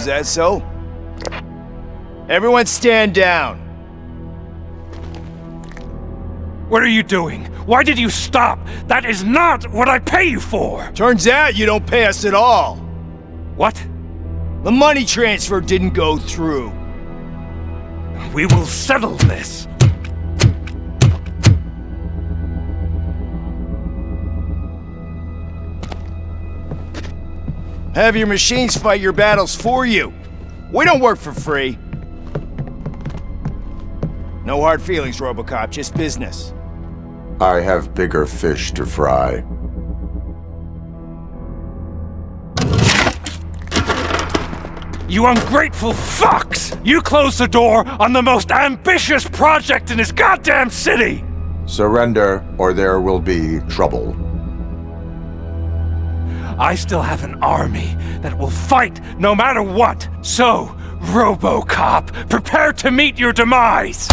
that so? Everyone stand down. What are you doing? Why did you stop? That is not what I pay you for! Turns out you don't pay us at all. What? The money transfer didn't go through. We will settle this. Have your machines fight your battles for you. We don't work for free. No hard feelings, Robocop, just business. I have bigger fish to fry. You ungrateful fucks! You closed the door on the most ambitious project in this goddamn city! Surrender, or there will be trouble. I still have an army that will fight no matter what. So, Robocop, prepare to meet your demise!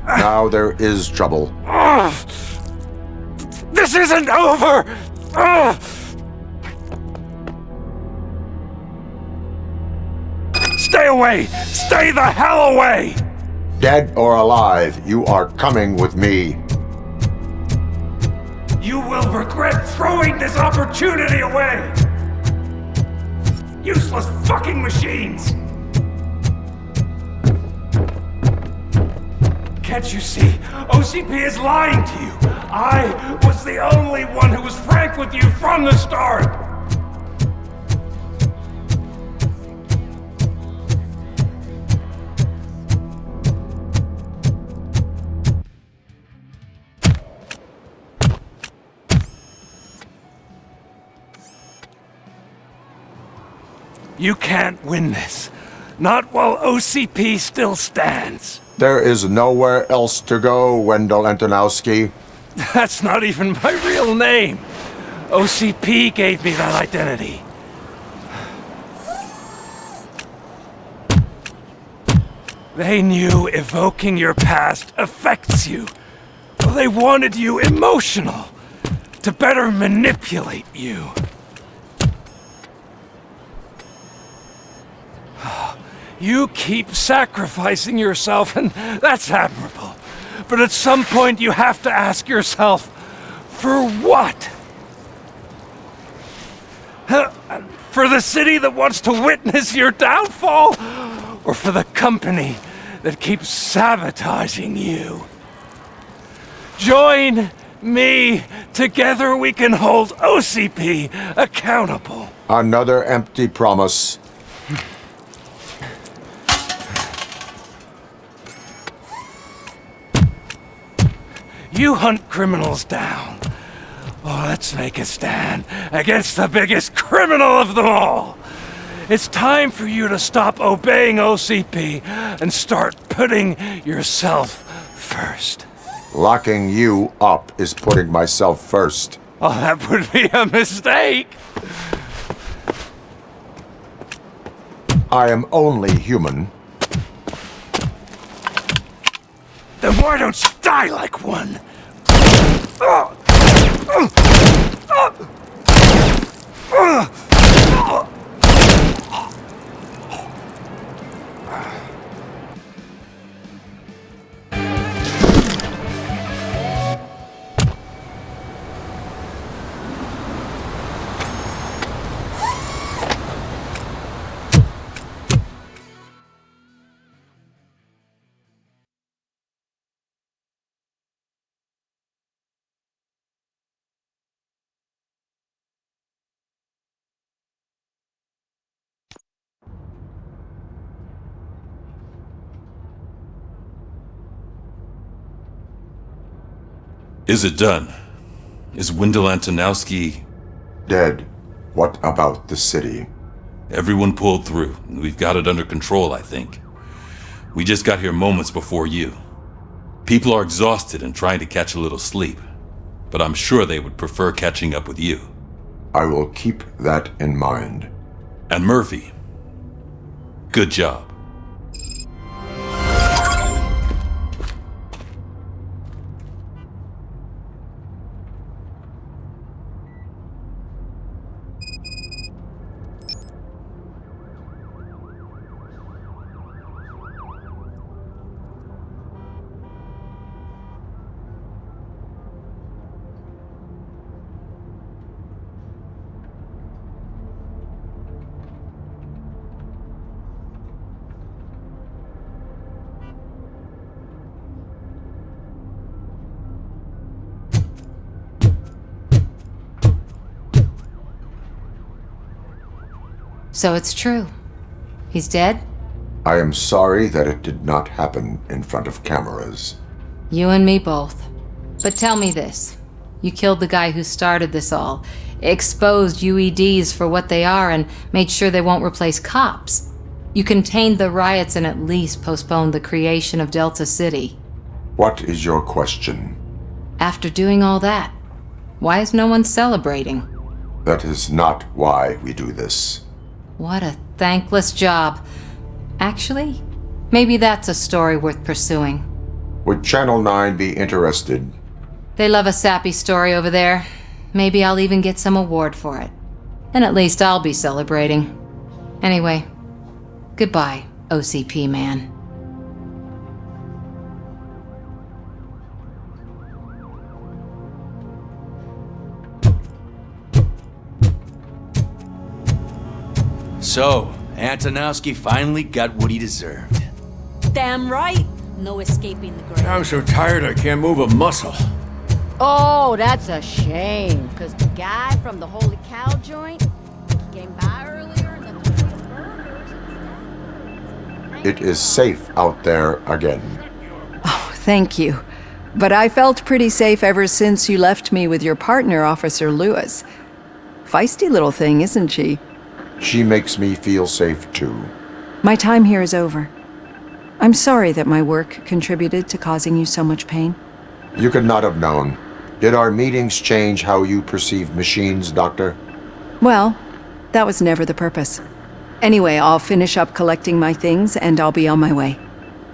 Now there is trouble. This isn't over! Stay away! Stay the hell away! Dead or alive, you are coming with me. You will regret throwing this opportunity away! Useless fucking machines! Can't you see? OCP is lying to you! I was the only one who was frank with you from the start! You can't win this. Not while OCP still stands. There is nowhere else to go, Wendell Antonowski. That's not even my real name. OCP gave me that identity. They knew evoking your past affects you. They wanted you emotional, to better manipulate you. You keep sacrificing yourself, and that's admirable. But at some point you have to ask yourself, for what? For the city that wants to witness your downfall? Or for the company that keeps sabotaging you? Join me. Together we can hold OCP accountable. Another empty promise. You hunt criminals down. Oh, let's make a stand against the biggest criminal of them all. It's time for you to stop obeying OCP and start putting yourself first. Locking you up is putting myself first. Oh, that would be a mistake. I am only human. Then why don't you die like one? Is it done? Is Wendell Antonowski... Dead. What about the city? Everyone pulled through. We've got it under control, I think. We just got here moments before you. People are exhausted and trying to catch a little sleep. But I'm sure they would prefer catching up with you. I will keep that in mind. And Murphy, good job. So it's true. He's dead? I am sorry that it did not happen in front of cameras. You and me both. But tell me this. You killed the guy who started this all, exposed UEDs for what they are, and made sure they won't replace cops. You contained the riots and at least postponed the creation of Delta City. What is your question? After doing all that, why is no one celebrating? That is not why we do this. What a thankless job. Actually, maybe that's a story worth pursuing. Would Channel 9 be interested? They love a sappy story over there. Maybe I'll even get some award for it. And at least I'll be celebrating. Anyway, goodbye, OCP man. So, Antonowski finally got what he deserved. Damn right. No escaping the grave. I'm so tired I can't move a muscle. Oh, that's a shame. Because the guy from the Holy Cow joint came by earlier and left a few burgers and stuff. It is safe out there again. Oh, thank you. But I felt pretty safe ever since you left me with your partner, Officer Lewis. Feisty little thing, isn't she? She makes me feel safe too. My time here is over. I'm sorry that my work contributed to causing you so much pain. You could not have known. Did our meetings change how you perceive machines, Doctor? Well, that was never the purpose. Anyway, I'll finish up collecting my things and I'll be on my way.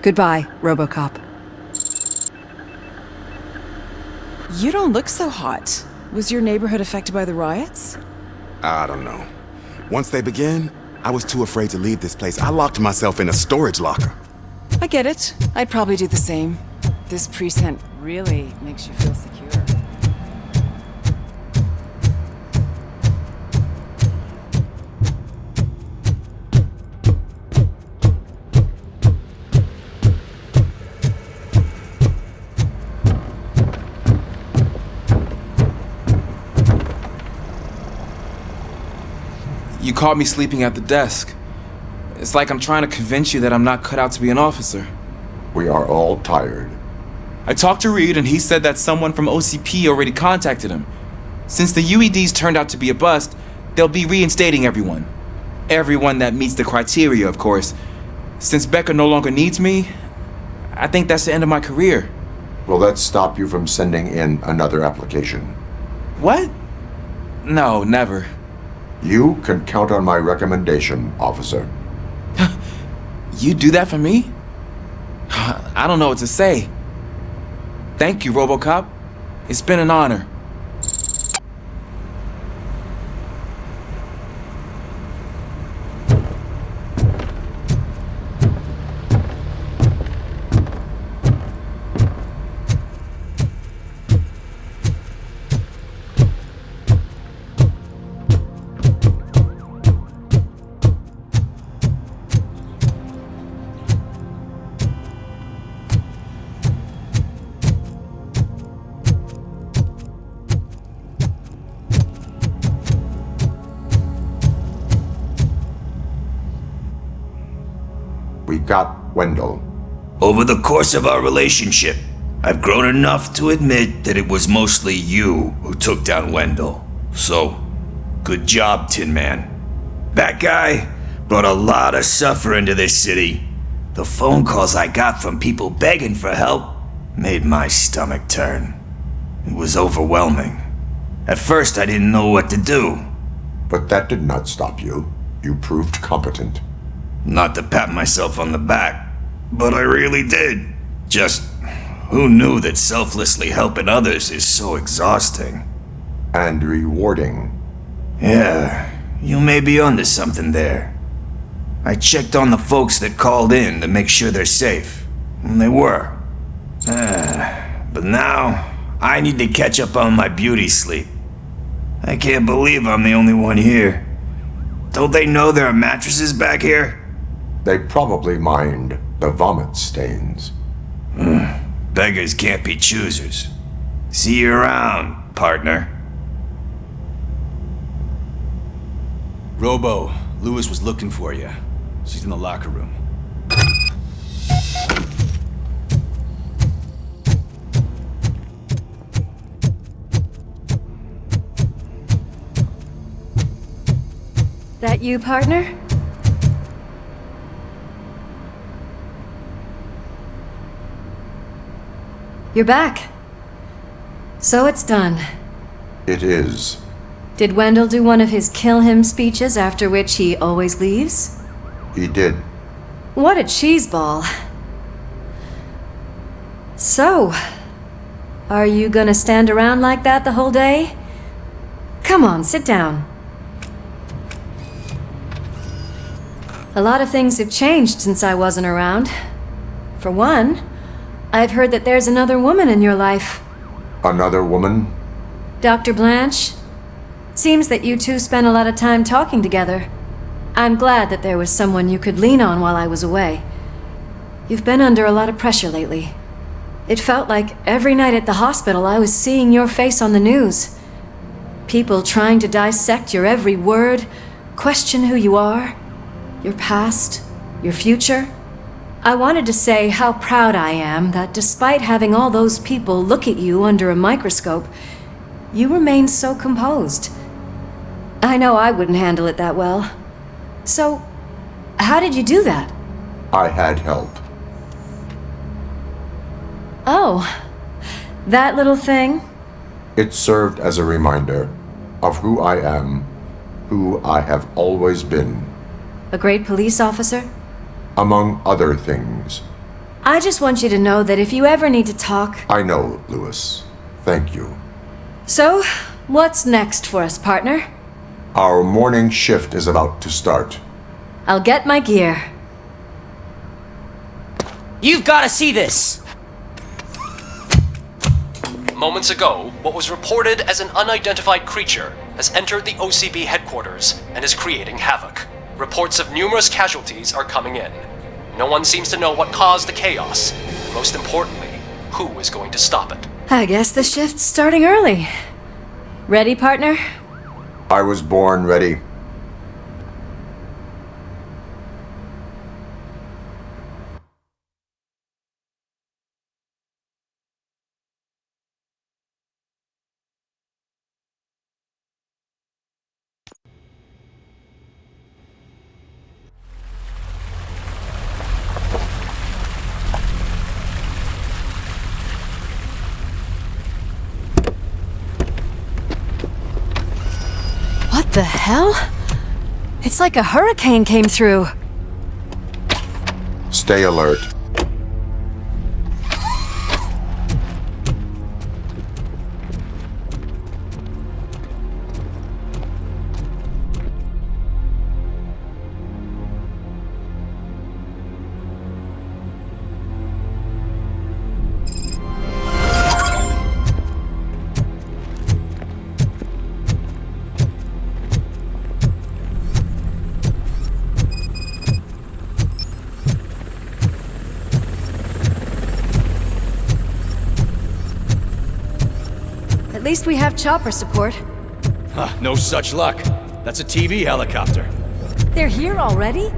Goodbye, Robocop. You don't look so hot. Was your neighborhood affected by the riots? I don't know. Once they began, I was too afraid to leave this place. I locked myself in a storage locker. I get it. I'd probably do the same. This precinct really makes you feel secure. You caught me sleeping at the desk. It's like I'm trying to convince you that I'm not cut out to be an officer. We are all tired. I talked to Reed and he said that someone from OCP already contacted him. Since the UEDs turned out to be a bust, they'll be reinstating everyone. Everyone that meets the criteria, of course. Since Becca no longer needs me, I think that's the end of my career. Will that stop you from sending in another application? What? No, never. You can count on my recommendation, officer. You do that for me? I don't know what to say. Thank you, Robocop. It's been an honor. We got Wendell. Over the course of our relationship, I've grown enough to admit that it was mostly you who took down Wendell. So, good job, Tin Man. That guy brought a lot of suffering to this city. The phone calls I got from people begging for help made my stomach turn. It was overwhelming. At first, I didn't know what to do. But that did not stop you. You proved competent. Not to pat myself on the back, but I really did. Just, who knew that selflessly helping others is so exhausting? And rewarding. Yeah, you may be onto something there. I checked on the folks that called in to make sure they're safe, and they were. But now, I need to catch up on my beauty sleep. I can't believe I'm the only one here. Don't they know there are mattresses back here? They probably mind the vomit stains. Beggars can't be choosers. See you around, partner. Robo, Lewis was looking for you. She's in the locker room. That you, partner? You're back. So it's done. It is. Did Wendell do one of his kill him speeches after which he always leaves? He did. What a cheeseball. So, are you gonna stand around like that the whole day? Come on, sit down. A lot of things have changed since I wasn't around. For one, I've heard that there's another woman in your life. Another woman? Dr. Blanche? Seems that you two spent a lot of time talking together. I'm glad that there was someone you could lean on while I was away. You've been under a lot of pressure lately. It felt like every night at the hospital I was seeing your face on the news. People trying to dissect your every word, question who you are, your past, your future. I wanted to say how proud I am that despite having all those people look at you under a microscope, you remain so composed. I know I wouldn't handle it that well. So, how did you do that? I had help. Oh, that little thing? It served as a reminder of who I am, who I have always been. A great police officer? Among other things. I just want you to know that if you ever need to talk... I know, Lewis. Thank you. So, what's next for us, partner? Our morning shift is about to start. I'll get my gear. You've got to see this! Moments ago, what was reported as an unidentified creature has entered the OCB headquarters and is creating havoc. Reports of numerous casualties are coming in. No one seems to know what caused the chaos, and most importantly, who is going to stop it. I guess the shift's starting early. Ready, partner? I was born ready. What the hell? It's like a hurricane came through. Stay alert. At least we have chopper support. Huh, no such luck. That's a TV helicopter. They're here already?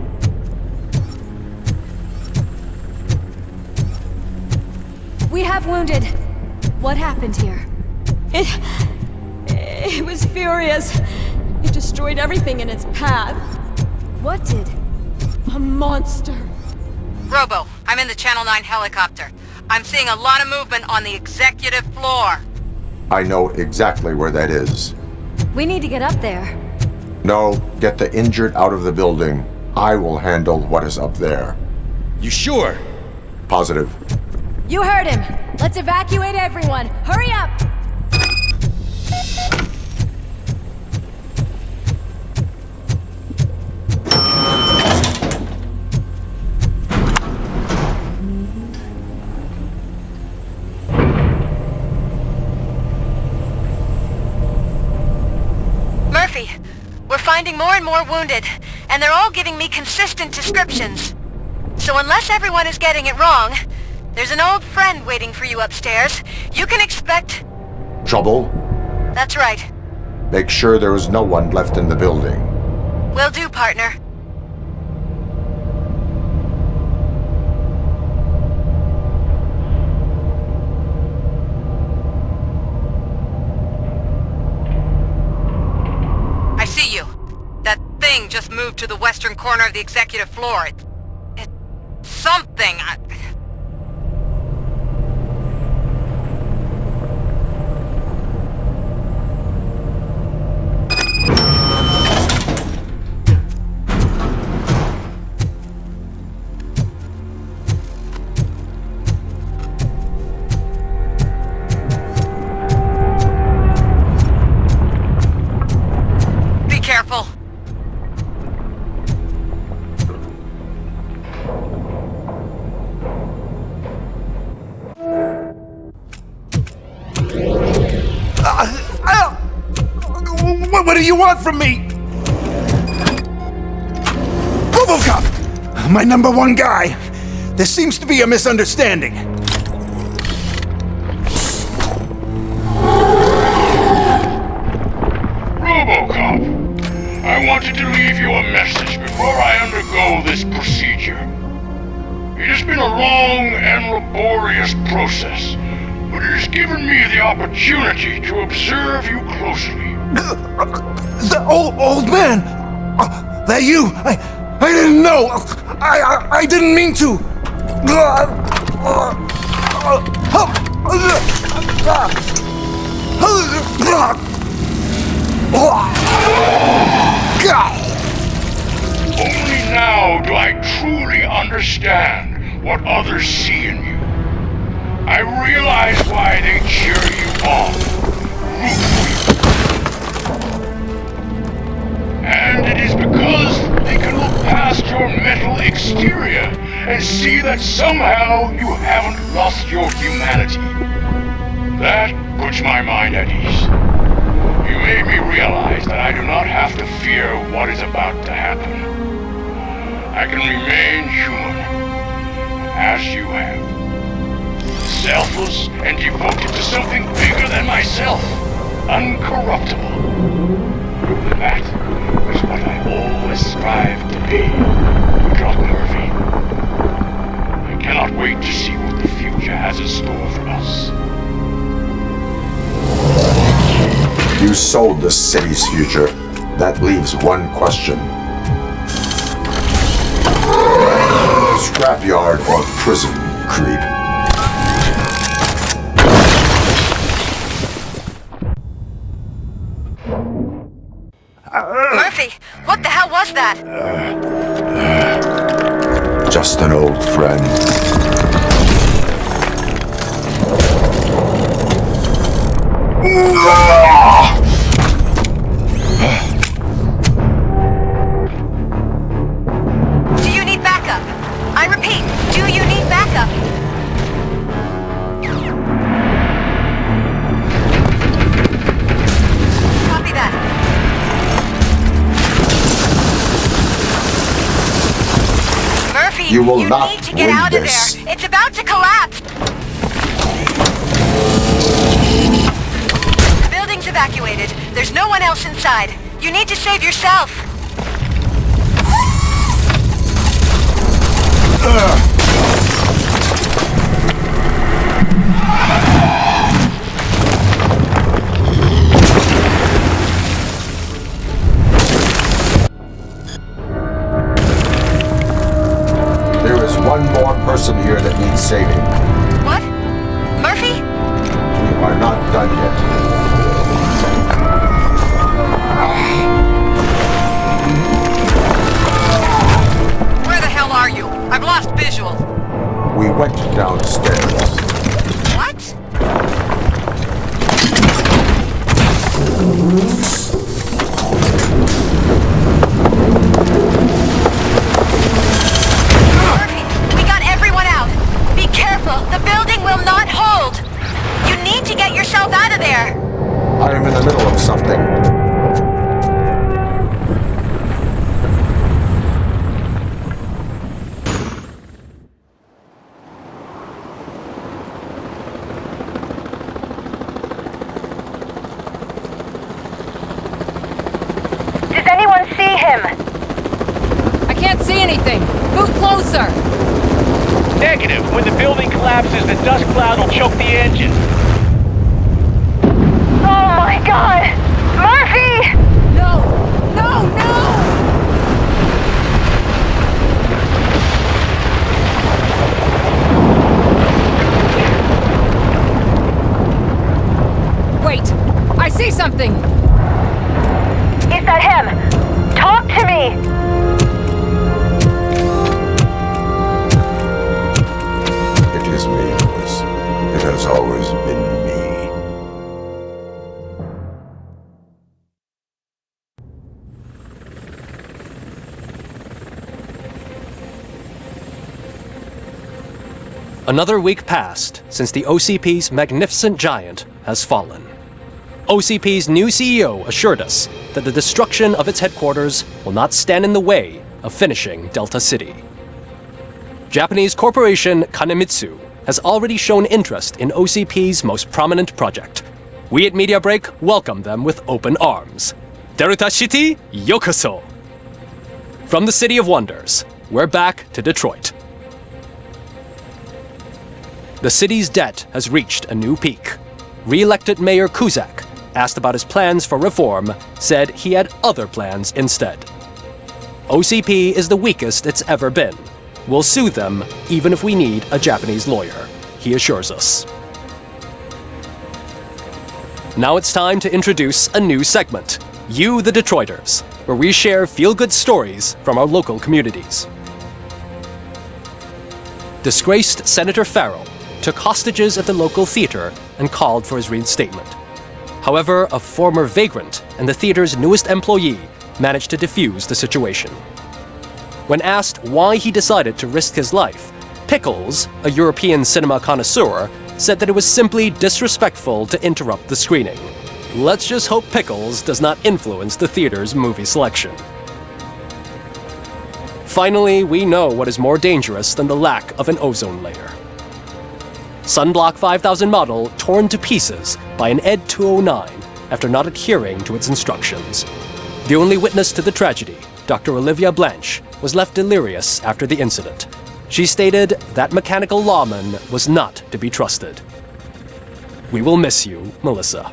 We have wounded. What happened here? It was furious. It destroyed everything in its path. What did? A monster. Robo, I'm in the Channel 9 helicopter. I'm seeing a lot of movement on the executive floor. I know exactly where that is. We need to get up there. No, get the injured out of the building. I will handle what is up there. You sure? Positive. You heard him. Let's evacuate everyone. Hurry up! Murphy, we're finding more and more wounded, and they're all giving me consistent descriptions. So unless everyone is getting it wrong, there's an old friend waiting for you upstairs. You can expect... Trouble? That's right. Make sure there is no one left in the building. Will do, partner. I see you. That thing just moved to the western corner of the executive floor. It's something. Be careful. What do you want from me? Robocop! My #1 guy. There seems to be a misunderstanding. Robocop, I wanted to leave you a message before I undergo this procedure. It has been a long and laborious process, but it has given me the opportunity to observe you closely. The old man! That you! I didn't know! I didn't mean to! Only now do I truly understand what others see in you. I realize why they cheer you on, root for you. And it is because they can look past your metal exterior and see that somehow you haven't lost your humanity. That puts my mind at ease. You made me realize that I do not have to fear what is about to happen. I can remain human, as you have. Selfless and devoted to something bigger than myself. Uncorruptible. That is what I always strive to be, Doc Murphy. I cannot wait to see what the future has in store for us. You sold the city's future. That leaves one question. Scrapyard or prison, creep? Murphy, what the hell was that? Just an old friend. Do you need backup? I repeat, do you need backup? Copy that. Murphy, You will not need to get win out of this. there. It's about to collapse. The building's evacuated. There's no one else inside. You need to save yourself. There is one more person here that needs saving. What? Murphy? We are not done yet. Where the hell are you? I've lost visual. We went downstairs. What? Murphy, we got everyone out. Be careful. The building will not hold. You need to get yourself out of there. I am in the middle of something. anything! Move closer! Negative. When the building collapses, the dust cloud will choke the engine. Oh my god! Murphy! No! No, no! Wait! I see something! Is that him? Talk to me! It is me, Lewis. It has always been me. Another week passed since the OCP's magnificent giant has fallen. OCP's new CEO assured us that the destruction of its headquarters will not stand in the way of finishing Delta City. Japanese corporation Kanemitsu has already shown interest in OCP's most prominent project. We at Media Break welcome them with open arms. Delta City, yokoso! From the City of Wonders, we're back to Detroit. The city's debt has reached a new peak. Re-elected Mayor Cusack, asked about his plans for reform, said he had other plans instead. OCP is the weakest it's ever been. We'll sue them even if we need a Japanese lawyer, he assures us. Now it's time to introduce a new segment, You the Detroiters, where we share feel-good stories from our local communities. Disgraced Senator Farrell took hostages at the local theater and called for his reinstatement. However, a former vagrant and the theater's newest employee managed to defuse the situation. When asked why he decided to risk his life, Pickles, a European cinema connoisseur, said that it was simply disrespectful to interrupt the screening. Let's just hope Pickles does not influence the theater's movie selection. Finally, we know what is more dangerous than the lack of an ozone layer. Sunblock 5000 model torn to pieces by an ED 209 after not adhering to its instructions. The only witness to the tragedy, Dr. Olivia Blanche, was left delirious after the incident. She stated that mechanical lawman was not to be trusted. We will miss you, Melissa.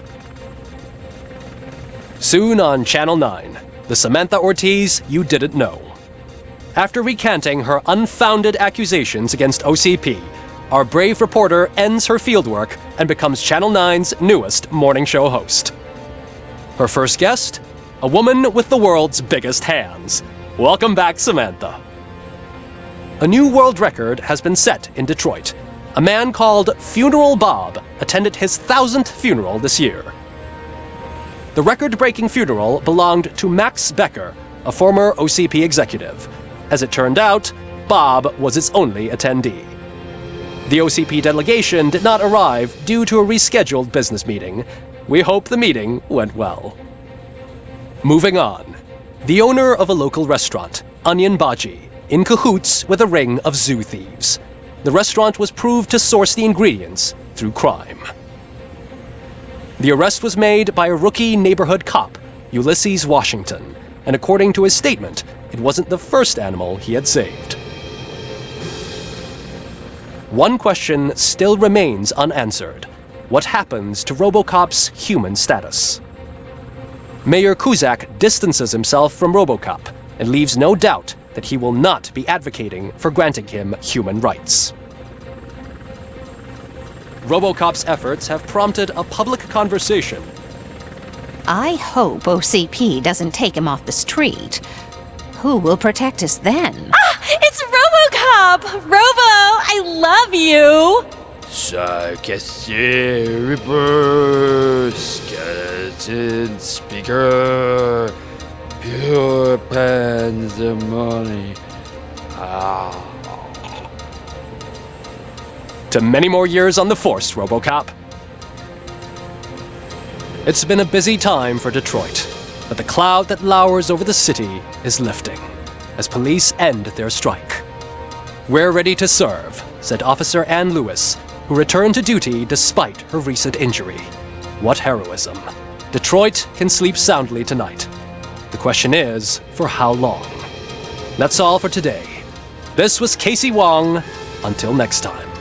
Soon on Channel 9, the Samantha Ortiz you didn't know. After recanting her unfounded accusations against OCP, our brave reporter ends her fieldwork and becomes Channel 9's newest morning show host. Her first guest? A woman with the world's biggest hands. Welcome back, Samantha. A new world record has been set in Detroit. A man called Funeral Bob attended his 1000th funeral this year. The record-breaking funeral belonged to Max Becker, a former OCP executive. As it turned out, Bob was its only attendee. The OCP delegation did not arrive due to a rescheduled business meeting. We hope the meeting went well. Moving on. The owner of a local restaurant, Onion Baji, in cahoots with a ring of zoo thieves. The restaurant was proved to source the ingredients through crime. The arrest was made by a rookie neighborhood cop, Ulysses Washington, and according to his statement, it wasn't the first animal he had saved. One question still remains unanswered. What happens to Robocop's human status? Mayor Cusack distances himself from Robocop and leaves no doubt that he will not be advocating for granting him human rights. Robocop's efforts have prompted a public conversation. I hope OCP doesn't take him off the street. Who will protect us then? Ah! It's Robocop! Robo, I love you! Sarcastic Reaper, Skeleton Speaker, Pure Pandemonium. To many more years on the force, Robocop. It's been a busy time for Detroit, but the cloud that lowers over the city is lifting as police end their strike. We're ready to serve, said Officer Ann Lewis, who returned to duty despite her recent injury. What heroism. Detroit can sleep soundly tonight. The question is, for how long? That's all for today. This was Casey Wong. Until next time.